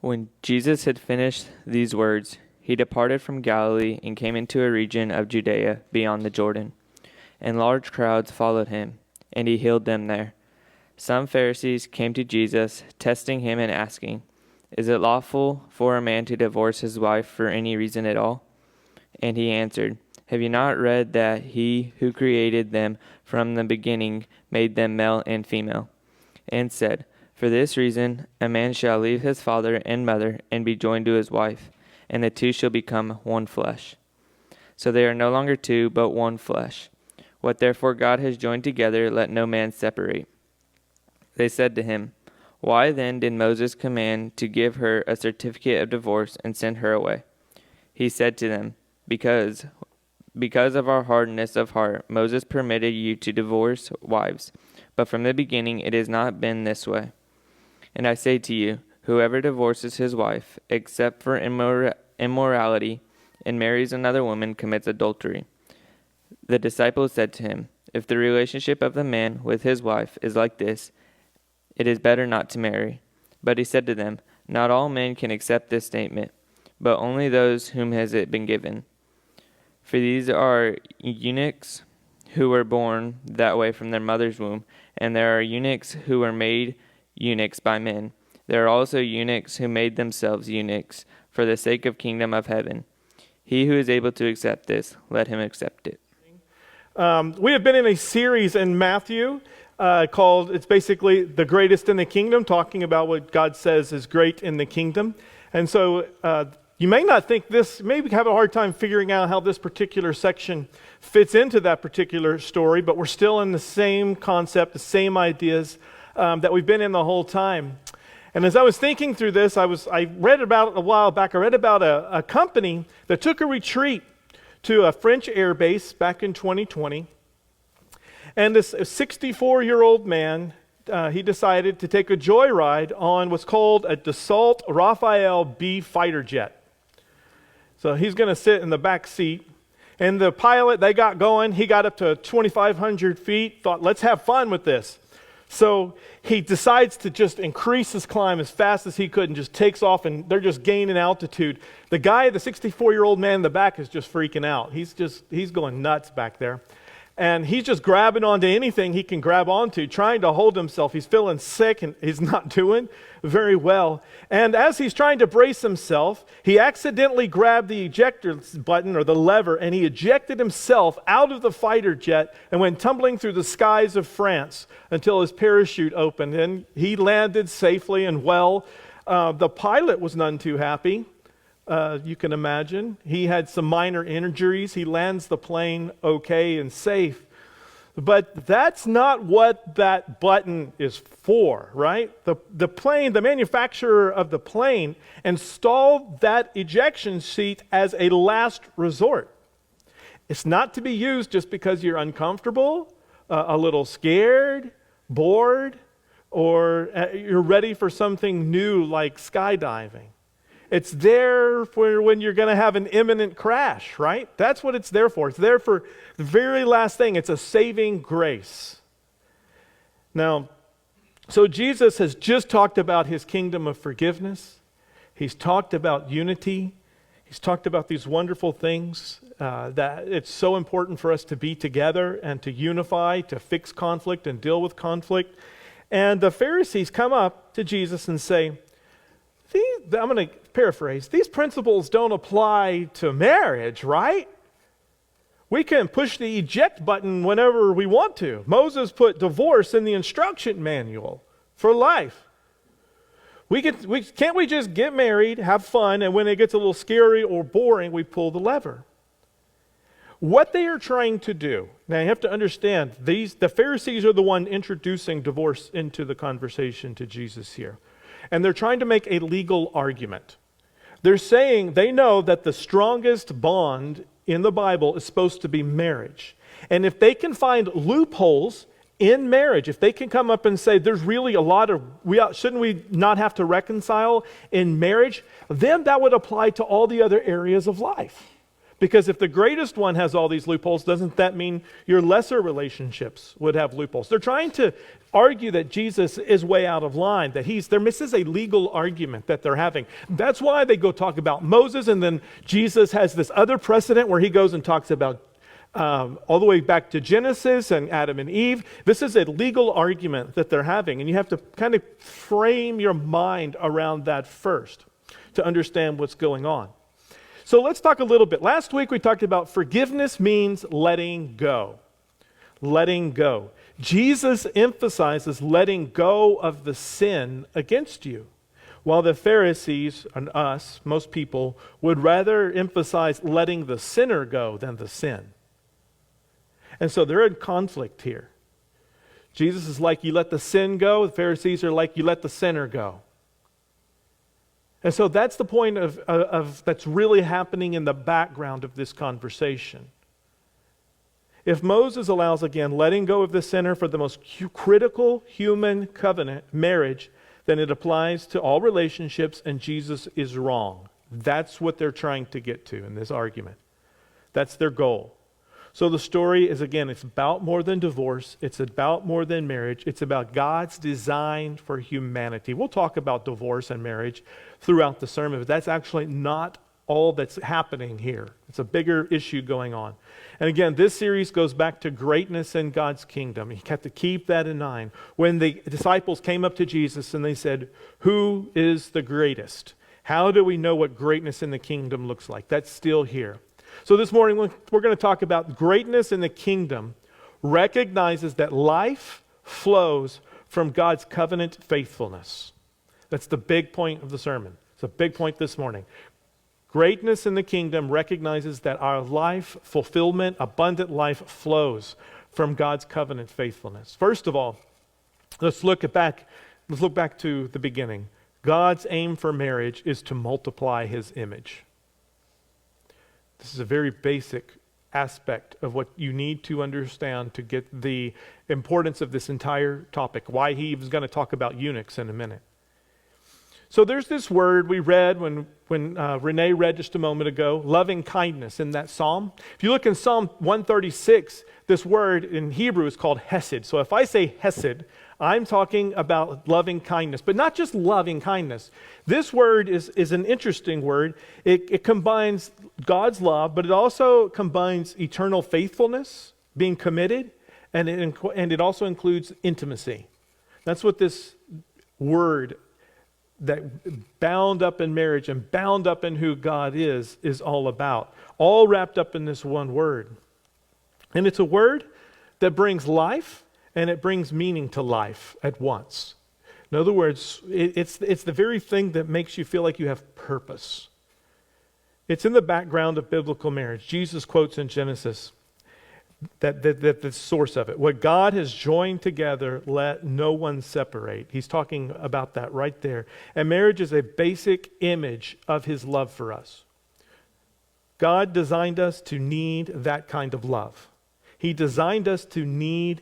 When Jesus had finished these words, he departed from Galilee and came into a region of Judea beyond the Jordan. And large crowds followed him, and he healed them there. Some Pharisees came to Jesus, testing him and asking, "Is it lawful for a man to divorce his wife for any reason at all?" And he answered, "Have you not read that he who created them from the beginning made them male and female? And said, 'For this reason a man shall leave his father and mother and be joined to his wife, and the two shall become one flesh.' So they are no longer two, but one flesh. What therefore God has joined together, let no man separate." They said to him, "Why then did Moses command to give her a certificate of divorce and send her away?" He said to them, Because of our hardness of heart, Moses permitted you to divorce wives, but from the beginning it has not been this way. And I say to you, whoever divorces his wife, except for immorality, and marries another woman, commits adultery." The disciples said to him, "If the relationship of the man with his wife is like this, it is better not to marry." But he said to them, "Not all men can accept this statement, but only those whom has it been given. For these are eunuchs who were born that way from their mother's womb, and there are eunuchs who were made eunuchs by men. There are also eunuchs who made themselves eunuchs for the sake of kingdom of heaven. He who is able to accept this, let him accept it." We have been in a series in Matthew called, it's basically The Greatest in the Kingdom, talking about what God says is great in the kingdom. And so you may not think this, maybe have a hard time figuring out how this particular section fits into that particular story, but we're still in the same concept, the same ideas that we've been in the whole time. And as I was thinking through this, I read about a while back, I read about a company that took a retreat to a French air base back in 2020. And this 64-year-old man, he decided to take a joyride on what's called a Dassault Rafale B fighter jet. So he's going to sit in the back seat. And the pilot, they got going. He got up to 2,500 feet, thought, let's have fun with this. So he decides to just increase his climb as fast as he could and just takes off, and they're just gaining altitude. The guy, the 64-year-old man in the back, is just freaking out. He's going nuts back there. And he's just grabbing onto anything he can grab onto, trying to hold himself. He's feeling sick and he's not doing very well. And as he's trying to brace himself, he accidentally grabbed the ejector button or the lever, and he ejected himself out of the fighter jet and went tumbling through the skies of France until his parachute opened. And he landed safely and well. The pilot was none too happy. You can imagine. He had some minor injuries. He lands the plane okay and safe. But that's not what that button is for, right? The plane, the manufacturer of the plane installed that ejection seat as a last resort. It's not to be used just because you're uncomfortable, a little scared, bored, or you're ready for something new like skydiving. It's there for when you're going to have an imminent crash, right? That's what it's there for. It's there for the very last thing. It's a saving grace. Now, so Jesus has just talked about his kingdom of forgiveness. He's talked about unity. He's talked about these wonderful things that it's so important for us to be together and to unify, to fix conflict and deal with conflict. And the Pharisees come up to Jesus and say, I'm going to paraphrase, these principles don't apply to marriage, right? We can push the eject button whenever we want to. Moses put divorce in the instruction manual for life. Can't we just get married, have fun, and when it gets a little scary or boring, we pull the lever? What they are trying to do, now you have to understand, the Pharisees are the one introducing divorce into the conversation to Jesus here. And they're trying to make a legal argument. They're saying they know that the strongest bond in the Bible is supposed to be marriage. And if they can find loopholes in marriage, if they can come up and say there's really a lot of, shouldn't we not have to reconcile in marriage, then that would apply to all the other areas of life. Because if the greatest one has all these loopholes, doesn't that mean your lesser relationships would have loopholes? They're trying to argue that Jesus is way out of line, that this is a legal argument that they're having. That's why they go talk about Moses, and then Jesus has this other precedent where he goes and talks about all the way back to Genesis and Adam and Eve. This is a legal argument that they're having, and you have to kind of frame your mind around that first to understand what's going on. So let's talk a little bit. Last week we talked about forgiveness means letting go. Letting go. Jesus emphasizes letting go of the sin against you, while the Pharisees and us, most people, would rather emphasize letting the sinner go than the sin. And so they're in conflict here. Jesus is like, you let the sin go. The Pharisees are like, you let the sinner go. And so that's the point of that's really happening in the background of this conversation. If Moses allows, again, letting go of the sinner for the most critical human covenant, marriage, then it applies to all relationships, and Jesus is wrong. That's what they're trying to get to in this argument. That's their goal. So the story is, again, it's about more than divorce. It's about more than marriage. It's about God's design for humanity. We'll talk about divorce and marriage throughout the sermon, but that's actually not all that's happening here. It's a bigger issue going on. And again, this series goes back to greatness in God's kingdom. You have to keep that in mind. When the disciples came up to Jesus and they said, "Who is the greatest? How do we know what greatness in the kingdom looks like?" That's still here. So this morning, we're going to talk about greatness in the kingdom recognizes that life flows from God's covenant faithfulness. That's the big point of the sermon. It's a big point this morning. Greatness in the kingdom recognizes that our life, fulfillment, abundant life flows from God's covenant faithfulness. First of all, let's look back to the beginning. God's aim for marriage is to multiply his image. This is a very basic aspect of what you need to understand to get the importance of this entire topic, why he was going to talk about eunuchs in a minute. So there's this word we read when Renee read just a moment ago, loving kindness in that psalm. If you look in Psalm 136, this word in Hebrew is called hesed. So if I say hesed, I'm talking about loving kindness, but not just loving kindness. This word is an interesting word. It combines God's love, but it also combines eternal faithfulness, being committed, and it also includes intimacy. That's what this word that bound up in marriage and bound up in who God is all about. All wrapped up in this one word. And it's a word that brings life and it brings meaning to life at once. In other words, it's the very thing that makes you feel like you have purpose. It's in the background of biblical marriage. Jesus quotes in Genesis that the source of it. What God has joined together, let no one separate. He's talking about that right there. And marriage is a basic image of his love for us. God designed us to need that kind of love. He designed us to need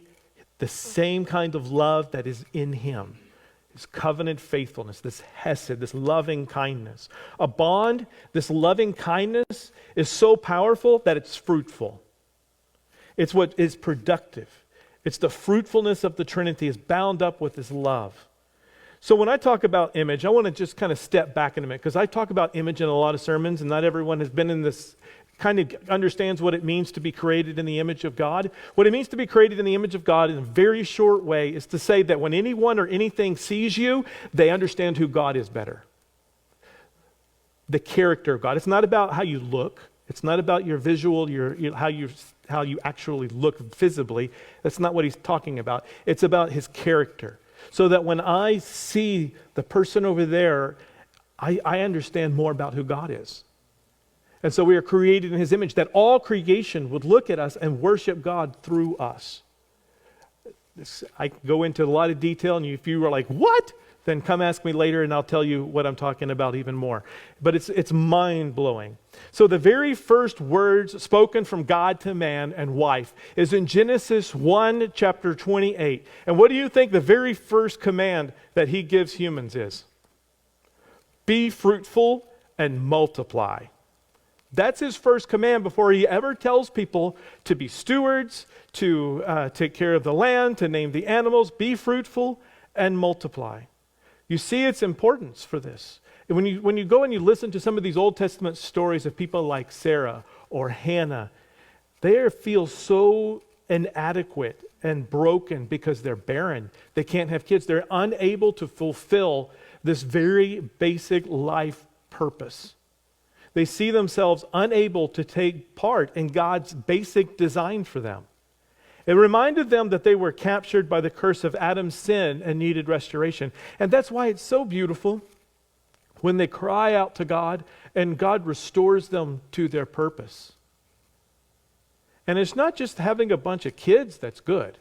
the same kind of love that is in him. His covenant faithfulness, this hesed, this loving kindness. A bond, this loving kindness is so powerful that it's fruitful. It's what is productive. It's the fruitfulness of the Trinity is bound up with this love. So when I talk about image, I want to just kind of step back in a minute because I talk about image in a lot of sermons and not everyone has been in this, kind of understands what it means to be created in the image of God. What it means to be created in the image of God in a very short way is to say that when anyone or anything sees you, they understand who God is better. The character of God. It's not about how you look. It's not about your visual, how you actually look visibly. That's not what he's talking about. It's about his character. So that when I see the person over there, I understand more about who God is. And so we are created in his image, that all creation would look at us and worship God through us. I can go into a lot of detail, and if you were like, what? Then come ask me later and I'll tell you what I'm talking about even more. But it's mind-blowing. So the very first words spoken from God to man and wife is in Genesis 1, chapter 28. And what do you think the very first command that he gives humans is? Be fruitful and multiply. That's his first command before he ever tells people to be stewards, to take care of the land, to name the animals, be fruitful, and multiply. You see its importance for this. And when you go and you listen to some of these Old Testament stories of people like Sarah or Hannah, they feel so inadequate and broken because they're barren. They can't have kids. They're unable to fulfill this very basic life purpose. They see themselves unable to take part in God's basic design for them. It reminded them that they were captured by the curse of Adam's sin and needed restoration. And that's why it's so beautiful when they cry out to God and God restores them to their purpose. And it's not just having a bunch of kids that's good.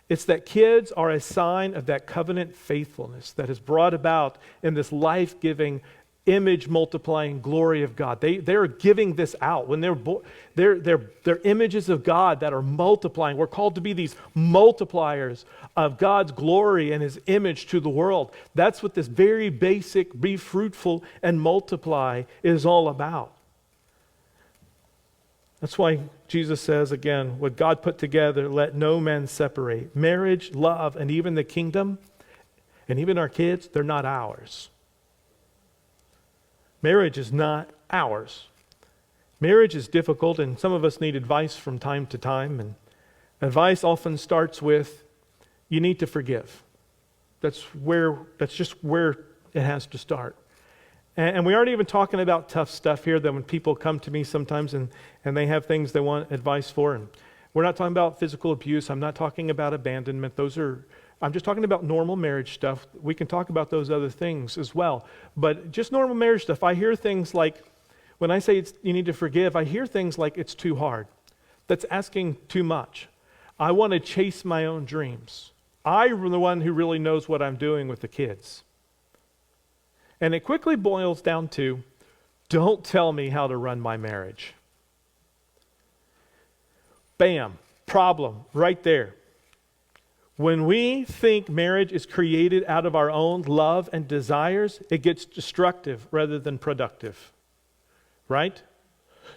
It's that kids are a sign of that covenant faithfulness that is brought about in this life-giving, image-multiplying glory of God. They're giving this out. When they're images of God that are multiplying. We're called to be these multipliers of God's glory and his image to the world. That's what this very basic, be fruitful and multiply is all about. That's why Jesus says again, what God put together, let no man separate. Marriage, love, and even the kingdom, and even our kids, they're not ours. Marriage is not ours. Marriage is difficult, and some of us need advice from time to time. And advice often starts with, you need to forgive. That's just where it has to start. And we aren't even talking about tough stuff here that when people come to me sometimes and they have things they want advice for. And we're not talking about physical abuse. I'm not talking about abandonment. I'm just talking about normal marriage stuff. We can talk about those other things as well. But just normal marriage stuff, I hear things like, when I say you need to forgive, I hear things like it's too hard. That's asking too much. I want to chase my own dreams. I'm the one who really knows what I'm doing with the kids. And it quickly boils down to, don't tell me how to run my marriage. Bam, problem right there. When we think marriage is created out of our own love and desires, it gets destructive rather than productive. Right?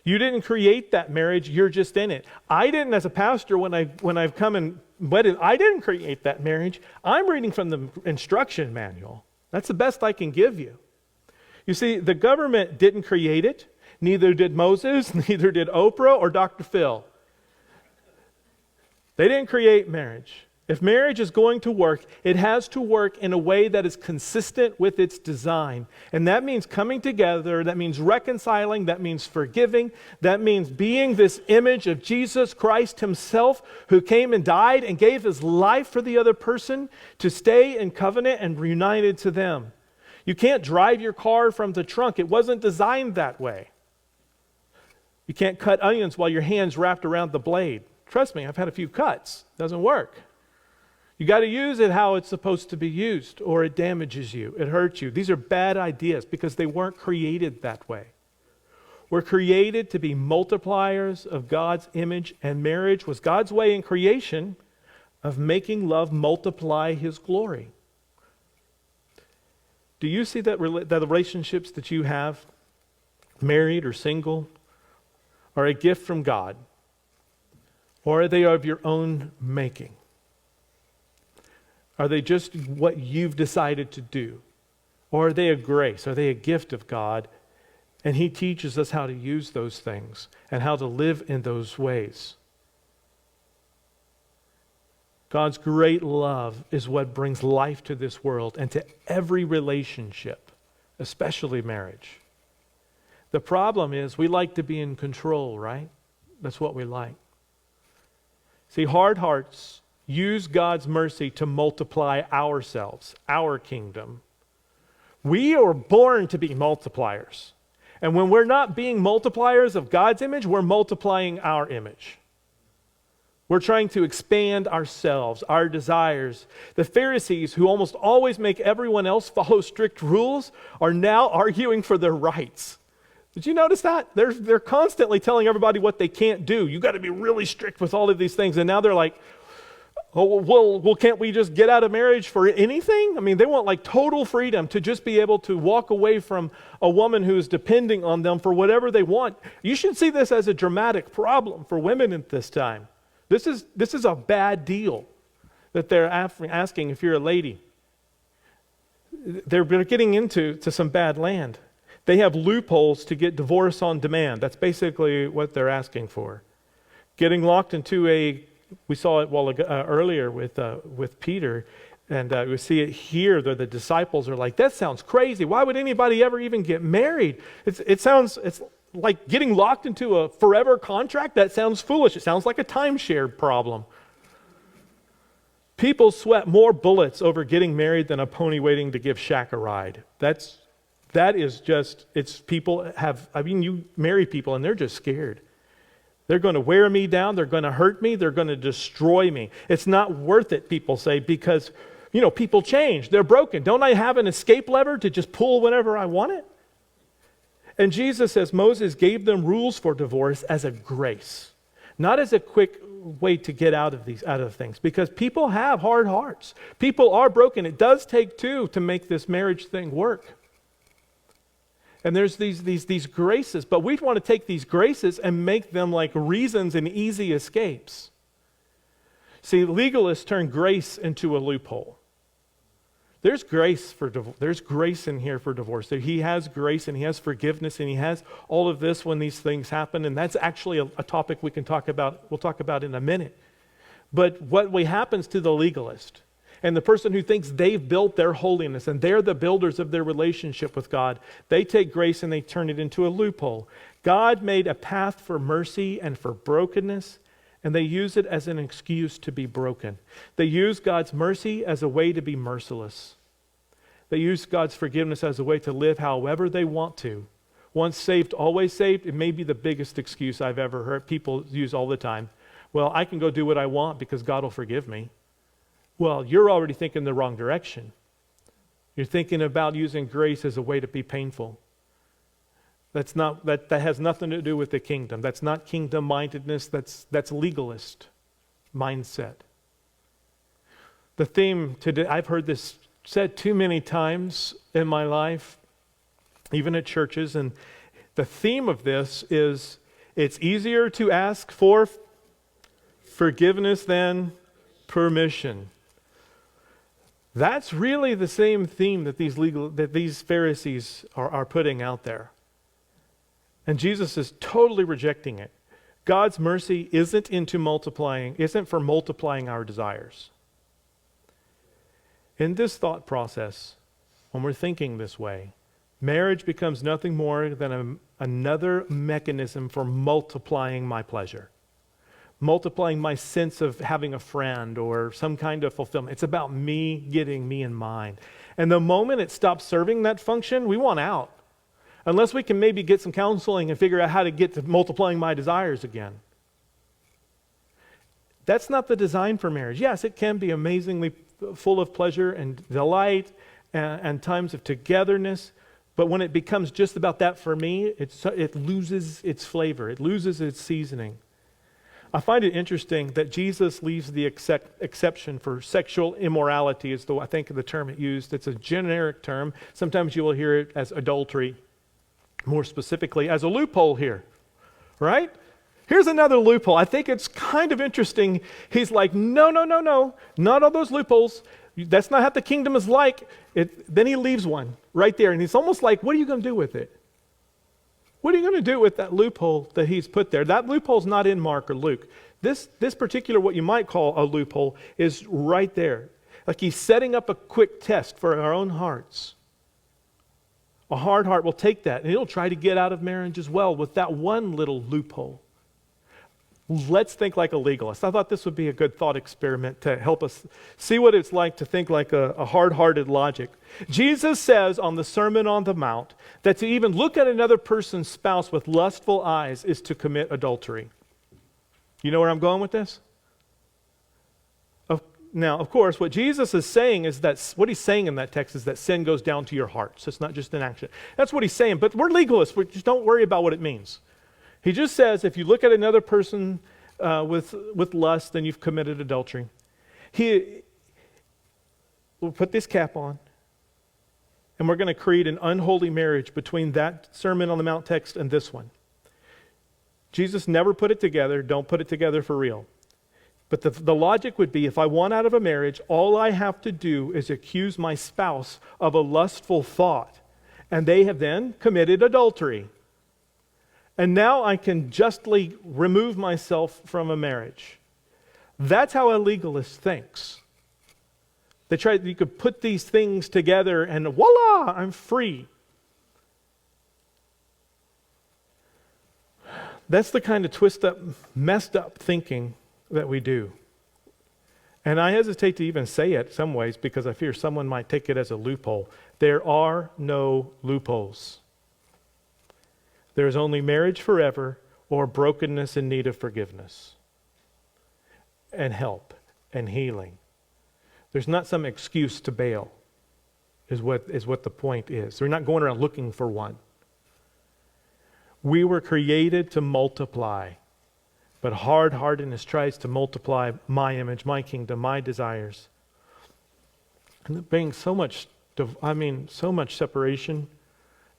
You didn't create that marriage, you're just in it. I didn't, as a pastor, when I've come and wedded, I didn't create that marriage. I'm reading from the instruction manual. That's the best I can give you. You see, the government didn't create it. Neither did Moses, neither did Oprah or Dr. Phil. They didn't create marriage. If marriage is going to work, it has to work in a way that is consistent with its design. And that means coming together, that means reconciling, that means forgiving, that means being this image of Jesus Christ himself, who came and died and gave his life for the other person to stay in covenant and reunited to them. You can't drive your car from the trunk. It wasn't designed that way. You can't cut onions while your hand's wrapped around the blade. Trust me, I've had a few cuts. It doesn't work. You got to use it how it's supposed to be used, or it damages you, it hurts you. These are bad ideas because they weren't created that way. We're created to be multipliers of God's image, and marriage was God's way in creation of making love multiply his glory. Do you see that the relationships that you have, married or single, are a gift from God, or are they of your own making? Are they just what you've decided to do? Or are they a grace? Are they a gift of God? And he teaches us how to use those things and how to live in those ways. God's great love is what brings life to this world and to every relationship, especially marriage. The problem is we like to be in control, right? That's what we like. See, hard hearts use God's mercy to multiply ourselves, our kingdom. We are born to be multipliers. And when we're not being multipliers of God's image, we're multiplying our image. We're trying to expand ourselves, our desires. The Pharisees, who almost always make everyone else follow strict rules, are now arguing for their rights. Did you notice that? They're constantly telling everybody what they can't do. You got to be really strict with all of these things. And now they're like, Oh, well, can't we just get out of marriage for anything? I mean, they want like total freedom to just be able to walk away from a woman who is depending on them for whatever they want. You should see this as a dramatic problem for women at this time. This is a bad deal that they're asking if you're a lady. They're getting into some bad land. They have loopholes to get divorce on demand. That's basically what they're asking for. Getting locked into we saw it earlier with Peter, and we see it here. The disciples are like, that sounds crazy. Why would anybody ever even get married? It's like getting locked into a forever contract. That sounds foolish. It sounds like a timeshare problem. People sweat more bullets over getting married than a pony waiting to give Shaq a ride. You marry people and they're just scared. They're going to wear me down. They're going to hurt me. They're going to destroy me. It's not worth it, people say, because, people change. They're broken. Don't I have an escape lever to just pull whenever I want it? And Jesus says Moses gave them rules for divorce as a grace, not as a quick way to get out of things, because people have hard hearts. People are broken. It does take two to make this marriage thing work. And there's these graces, but we want to take these graces and make them like reasons and easy escapes. See, legalists turn grace into a loophole. There's grace for divorce. There's grace in here for divorce. He has grace and he has forgiveness and he has all of this when these things happen. And that's actually a topic we can talk about. We'll talk about in a minute. But what happens to the legalist and the person who thinks they've built their holiness and they're the builders of their relationship with God, they take grace and they turn it into a loophole. God made a path for mercy and for brokenness, and they use it as an excuse to be broken. They use God's mercy as a way to be merciless. They use God's forgiveness as a way to live however they want to. Once saved, always saved. It may be the biggest excuse I've ever heard people use all the time. Well, I can go do what I want because God will forgive me. Well, you're already thinking the wrong direction. You're thinking about using grace as a way to be painful. That has nothing to do with the kingdom. That's not kingdom-mindedness. That's legalist mindset. The theme today, I've heard this said too many times in my life, even at churches, and the theme of this is it's easier to ask for forgiveness than permission. That's really the same theme that these Pharisees are putting out there. And Jesus is totally rejecting it. God's mercy isn't for multiplying our desires. In this thought process, when we're thinking this way, marriage becomes nothing more than another mechanism for multiplying my pleasure, multiplying my sense of having a friend or some kind of fulfillment. It's about me getting me in mind. And the moment it stops serving that function, we want out. Unless we can maybe get some counseling and figure out how to get to multiplying my desires again. That's not the design for marriage. Yes, it can be amazingly full of pleasure and delight and times of togetherness, but when it becomes just about that for me, it loses its flavor. It loses its seasoning. I find it interesting that Jesus leaves the exception for sexual immorality is I think the term it used. It's a generic term. Sometimes you will hear it as adultery, more specifically as a loophole here, right? Here's another loophole. I think it's kind of interesting. He's like, no, not all those loopholes. That's not how the kingdom is like. Then he leaves one right there, and he's almost like, what are you going to do with it? What are you going to do with that loophole that he's put there? That loophole's not in Mark or Luke. This particular, what you might call a loophole, is right there. Like he's setting up a quick test for our own hearts. A hard heart will take that, and it'll try to get out of marriage as well with that one little loophole. Let's think like a legalist. I thought this would be a good thought experiment to help us see what it's like to think like a hard-hearted logic. Jesus says on the Sermon on the Mount that to even look at another person's spouse with lustful eyes is to commit adultery. You know where I'm going with this? Now, of course, what Jesus is saying is that, what he's saying in that text is that sin goes down to your heart. So it's not just an action. That's what he's saying, but we're legalists. We just don't worry about what it means. He just says if you look at another person with lust, then you've committed adultery. We'll put this cap on, and we're going to create an unholy marriage between that Sermon on the Mount text and this one. Jesus never put it together. Don't put it together for real. But the logic would be, if I want out of a marriage, all I have to do is accuse my spouse of a lustful thought, and they have then committed adultery. And now I can justly remove myself from a marriage. That's how a legalist thinks. You could put these things together and voila, I'm free. That's the kind of twist up, messed up thinking that we do. And I hesitate to even say it some ways because I fear someone might take it as a loophole. There are no loopholes. There is only marriage forever or brokenness in need of forgiveness and help and healing. There's not some excuse to bail, is what the point is. We're not going around looking for one. We were created to multiply, but hard-heartedness tries to multiply my image, my kingdom, my desires. And it brings so much separation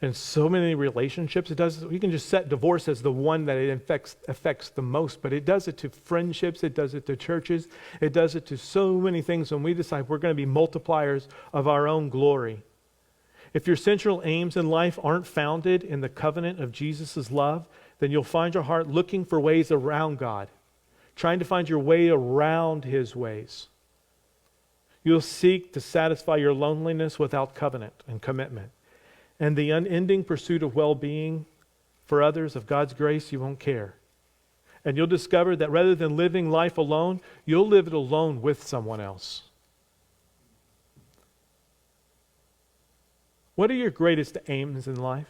and so many relationships. You can just set divorce as the one that it affects the most, but it does it to friendships, it does it to churches, it does it to so many things when we decide we're going to be multipliers of our own glory. If your central aims in life aren't founded in the covenant of Jesus' love, then you'll find your heart looking for ways around God, trying to find your way around His ways. You'll seek to satisfy your loneliness without covenant and commitment. And the unending pursuit of well-being for others, of God's grace, you won't care. And you'll discover that rather than living life alone, you'll live it alone with someone else. What are your greatest aims in life?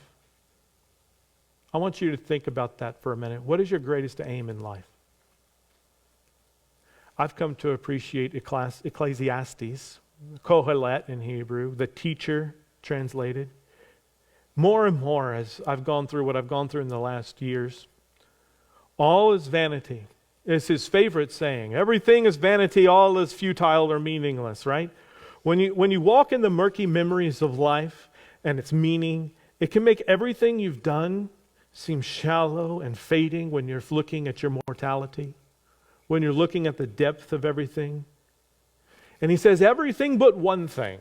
I want you to think about that for a minute. What is your greatest aim in life? I've come to appreciate Ecclesiastes, Kohelet in Hebrew, the teacher translated. More and more as I've gone through what I've gone through in the last years. All is vanity. It's his favorite saying. Everything is vanity, all is futile or meaningless, right? When you walk in the murky memories of life and its meaning, it can make everything you've done seem shallow and fading when you're looking at your mortality, when you're looking at the depth of everything. And he says everything but one thing: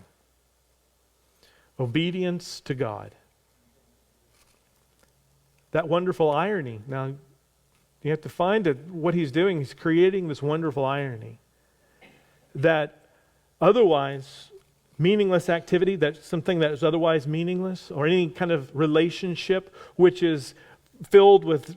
obedience to God. That wonderful irony. Now, you have to find what he's doing. He's creating this wonderful irony that otherwise meaningless activity, that's something that is otherwise meaningless, or any kind of relationship which is filled with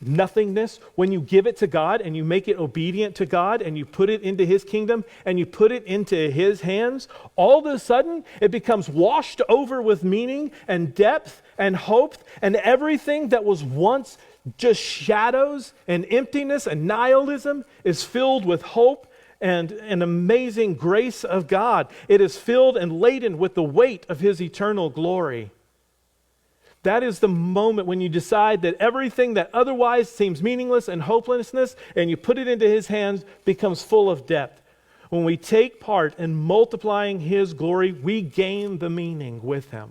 nothingness, when you give it to God and you make it obedient to God and you put it into His kingdom and you put it into His hands, all of a sudden it becomes washed over with meaning and depth and hope, and everything that was once just shadows and emptiness and nihilism is filled with hope and an amazing grace of God. It is filled and laden with the weight of His eternal glory. That is the moment when you decide that everything that otherwise seems meaningless and hopelessness, and you put it into His hands, becomes full of depth. When we take part in multiplying His glory, we gain the meaning with Him.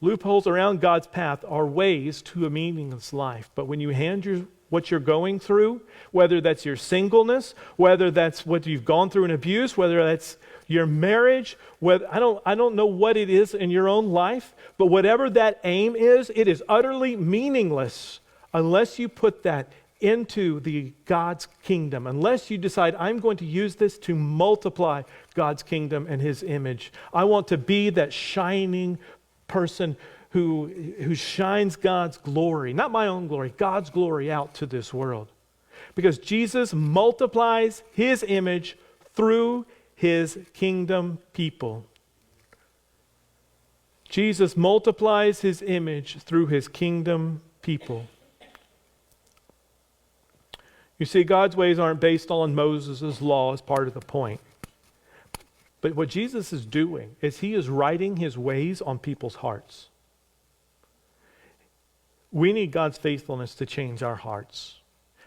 Loopholes around God's path are ways to a meaningless life. But when you hand what you're going through, whether that's your singleness, whether that's what you've gone through in abuse, whether that's your marriage, I don't know what it is in your own life, but whatever that aim is, it is utterly meaningless unless you put that into God's kingdom, unless you decide, I'm going to use this to multiply God's kingdom and His image. I want to be that shining person who shines God's glory, not my own glory, God's glory out to this world. Because Jesus multiplies His image through His kingdom people. Jesus multiplies His image through His kingdom people. You see, God's ways aren't based on Moses' law as part of the point. But what Jesus is doing is He is writing His ways on people's hearts. We need God's faithfulness to change our hearts.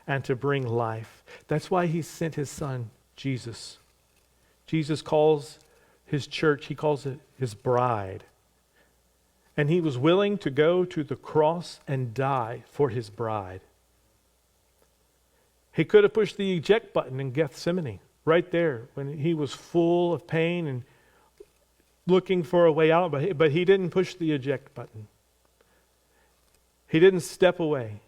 and to bring life. That's why he sent his son, Jesus. Jesus calls his church, he calls it his bride. And he was willing to go to the cross and die for his bride. He could have pushed the eject button in Gethsemane right there when he was full of pain and looking for a way out, but he didn't push the eject button. He didn't step away.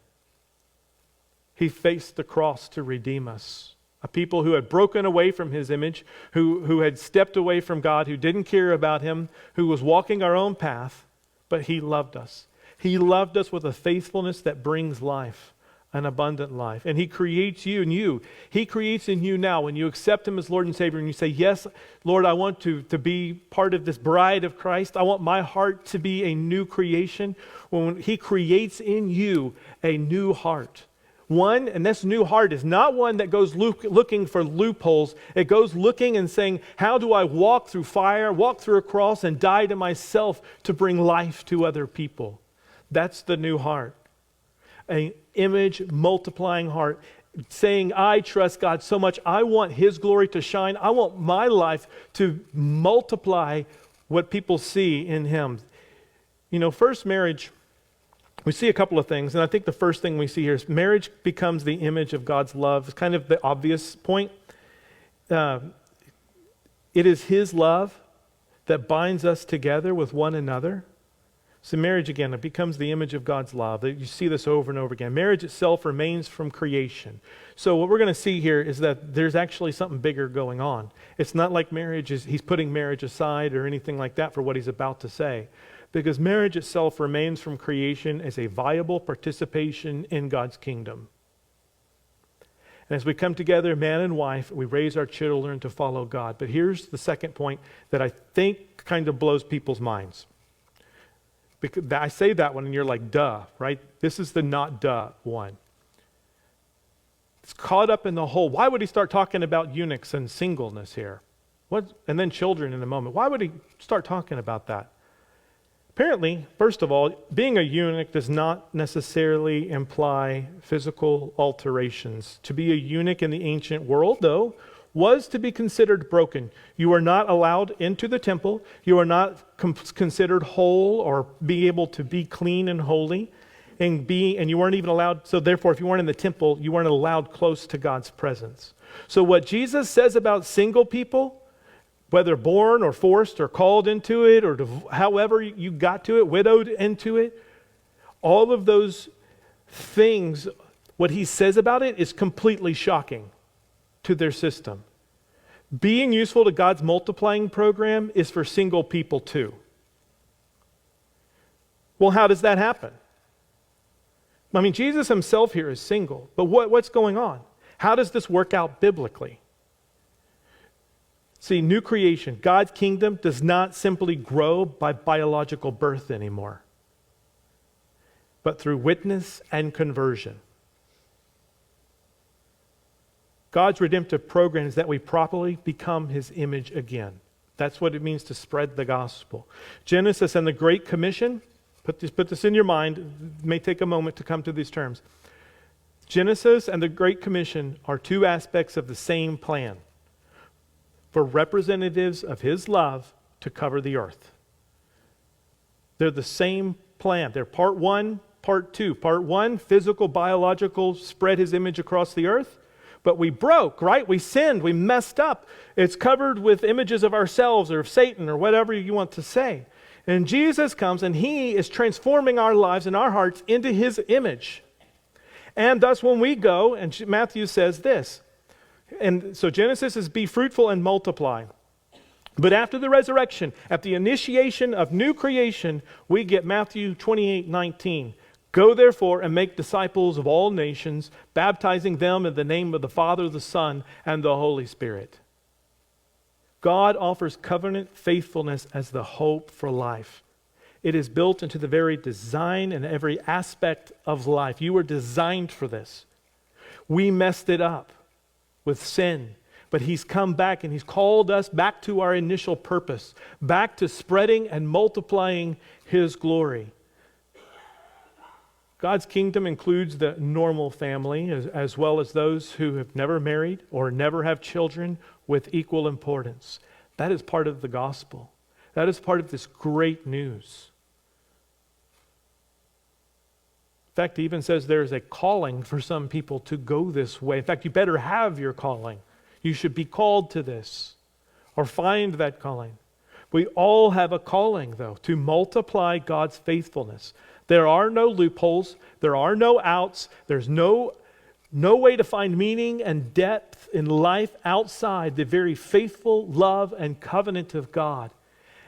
He faced the cross to redeem us. A people who had broken away from his image, who had stepped away from God, who didn't care about him, who was walking our own path, but he loved us. He loved us with a faithfulness that brings life, an abundant life. And he creates you and you. He creates in you now when you accept him as Lord and Savior and you say, yes, Lord, I want to be part of this bride of Christ. I want my heart to be a new creation. When he creates in you a new heart. One, and this new heart is not one that goes looking for loopholes. It goes looking and saying, how do I walk through fire, walk through a cross, and die to myself to bring life to other people? That's the new heart. An image multiplying heart, saying, I trust God so much. I want his glory to shine. I want my life to multiply what people see in him. You know, first marriage, we see a couple of things, and I think the first thing we see here is marriage becomes the image of God's love. It's kind of the obvious point. It is his love that binds us together with one another. So marriage, again, it becomes the image of God's love. You see this over and over again. Marriage itself remains from creation. So what we're going to see here is that there's actually something bigger going on. It's not like he's putting marriage aside or anything like that for what he's about to say. Because marriage itself remains from creation as a viable participation in God's kingdom. And as we come together, man and wife, we raise our children to follow God. But here's the second point that I think kind of blows people's minds. Because I say that one and you're like, duh, right? This is the not duh one. It's caught up in the whole. Why would he start talking about eunuchs and singleness here? And then children in a moment. Why would he start talking about that? Apparently, first of all, being a eunuch does not necessarily imply physical alterations. To be a eunuch in the ancient world, though, was to be considered broken. You are not allowed into the temple. You are not considered whole or be able to be clean and holy. And you weren't even allowed, so therefore, if you weren't in the temple, you weren't allowed close to God's presence. So what Jesus says about single people, whether born or forced or called into it or however you got to it, widowed into it, all of those things, what he says about it is completely shocking to their system. Being useful to God's multiplying program is for single people too. Well, how does that happen? I mean, Jesus himself here is single, but what's going on? How does this work out biblically? See, new creation, God's kingdom does not simply grow by biological birth anymore, but through witness and conversion. God's redemptive program is that we properly become his image again. That's what it means to spread the gospel. Genesis and the Great Commission, put this in your mind. It may take a moment to come to these terms. Genesis and the Great Commission are two aspects of the same plan for representatives of his love to cover the earth. They're the same plan. They're part one, part two. Part one, physical, biological, spread his image across the earth. But we broke, right? We sinned. We messed up. It's covered with images of ourselves or of Satan or whatever you want to say. And Jesus comes and he is transforming our lives and our hearts into his image. And thus when we go, and Matthew says this, and so Genesis is be fruitful and multiply. But after the resurrection, at the initiation of new creation, we get Matthew 28:19. Go therefore and make disciples of all nations, baptizing them in the name of the Father, the Son, and the Holy Spirit. God offers covenant faithfulness as the hope for life. It is built into the very design and every aspect of life. You were designed for this. We messed it up with sin, but he's come back and he's called us back to our initial purpose, back to spreading and multiplying his glory. God's kingdom includes the normal family as well as those who have never married or never have children with equal importance. That is part of the gospel. That is part of this great news. In fact, it even says there is a calling for some people to go this way. In fact, you better have your calling. You should be called to this or find that calling. We all have a calling, though, to multiply God's faithfulness. There are no loopholes. There are no outs. There's no way to find meaning and depth in life outside the very faithful love and covenant of God.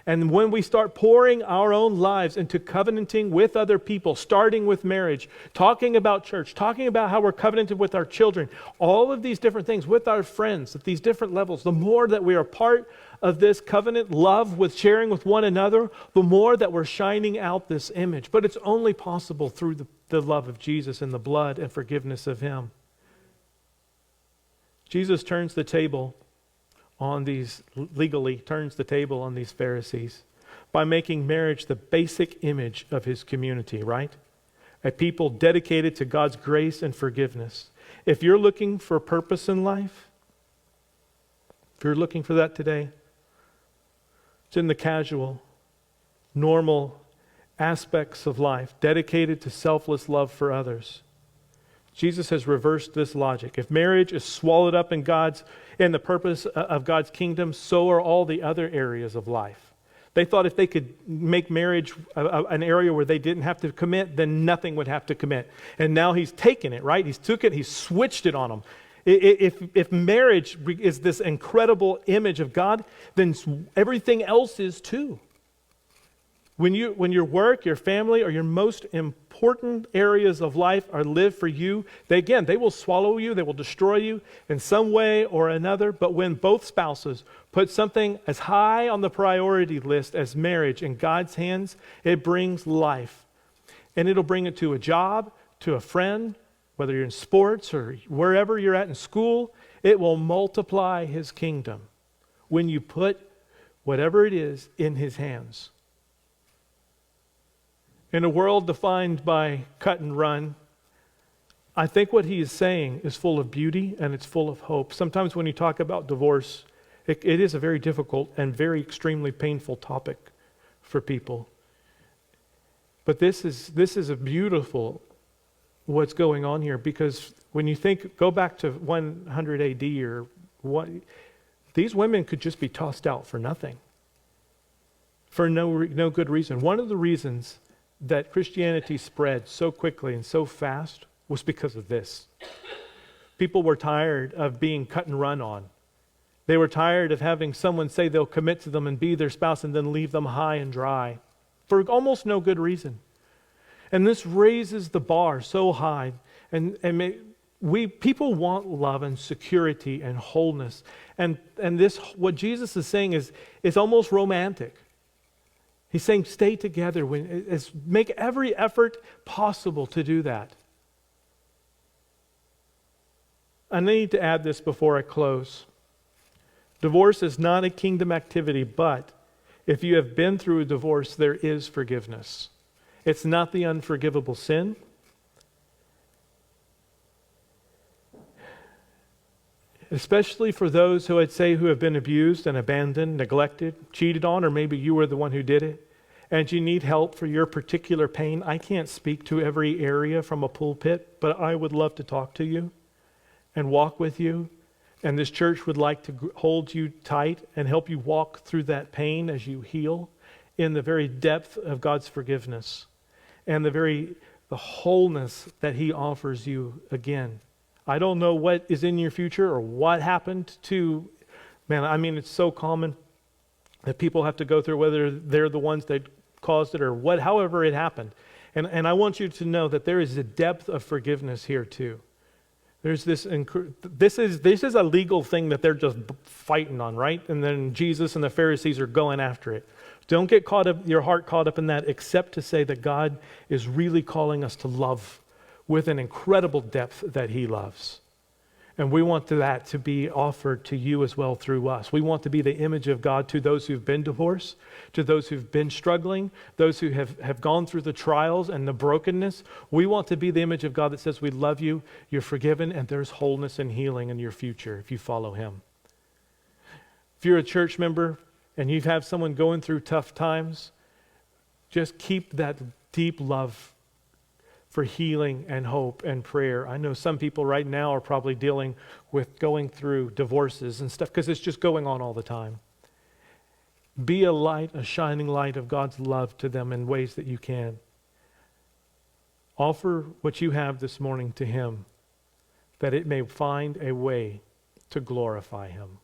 And when we start pouring our own lives into covenanting with other people, starting with marriage, talking about church, talking about how we're covenanted with our children, all of these different things with our friends at these different levels, the more that we are part of this covenant love with sharing with one another, the more that we're shining out this image. But it's only possible through the love of Jesus and the blood and forgiveness of Him. Jesus turns the table on these, legally turns the table on these Pharisees by making marriage the basic image of His community, right? A people dedicated to God's grace and forgiveness. If you're looking for purpose in life, if you're looking for that today, it's in the casual, normal aspects of life, dedicated to selfless love for others. Jesus has reversed this logic. If marriage is swallowed up in the purpose of God's kingdom, so are all the other areas of life. They thought if they could make marriage an area where they didn't have to commit, then nothing would have to commit. And now He's taken it, right? He's switched it on them. If marriage is this incredible image of God, then everything else is too. When your work, your family, or your most important areas of life are lived for you, they will swallow you, they will destroy you in some way or another. But when both spouses put something as high on the priority list as marriage in God's hands, it brings life. And it'll bring it to a job, to a friend, whether you're in sports or wherever you're at in school. It will multiply His kingdom when you put whatever it is in His hands. In a world defined by cut and run, I think what He is saying is full of beauty and it's full of hope. Sometimes when you talk about divorce, it is a very difficult and very extremely painful topic for people. But this is a beautiful what's going on here, because when you go back to 100 AD or what, these women could just be tossed out for nothing, for no good reason. One of the reasons that Christianity spread so quickly and so fast was because of this. People were tired of being cut and run on. They were tired of having someone say they'll commit to them and be their spouse and then leave them high and dry for almost no good reason. And this raises the bar so high. And people want love and security and wholeness. And this, what Jesus is saying is almost romantic. He's saying stay together, make every effort possible to do that. I need to add this before I close. Divorce is not a kingdom activity, but if you have been through a divorce, there is forgiveness. It's not the unforgivable sin. Especially for those who I'd say who have been abused and abandoned, neglected, cheated on, or maybe you were the one who did it, and you need help for your particular pain. I can't speak to every area from a pulpit, but I would love to talk to you and walk with you. And this church would like to hold you tight and help you walk through that pain as you heal in the very depth of God's forgiveness and the wholeness that He offers you again. I don't know what is in your future or what happened to, it's so common that people have to go through, whether they're the ones that caused it or however it happened. And I want you to know that there is a depth of forgiveness here too. There's this is a legal thing that they're just fighting on, right? And then Jesus and the Pharisees are going after it. Don't get your heart caught up in that, except to say that God is really calling us to love with an incredible depth that He loves. And we want that to be offered to you as well through us. We want to be the image of God to those who've been divorced, to those who've been struggling, those who have gone through the trials and the brokenness. We want to be the image of God that says, we love you, you're forgiven, and there's wholeness and healing in your future if you follow him. If you're a church member and you have someone going through tough times, just keep that deep love for healing and hope and prayer. I know some people right now are probably dealing with going through divorces and stuff because it's just going on all the time. Be a light, a shining light of God's love to them in ways that you can. Offer what you have this morning to him, that it may find a way to glorify him.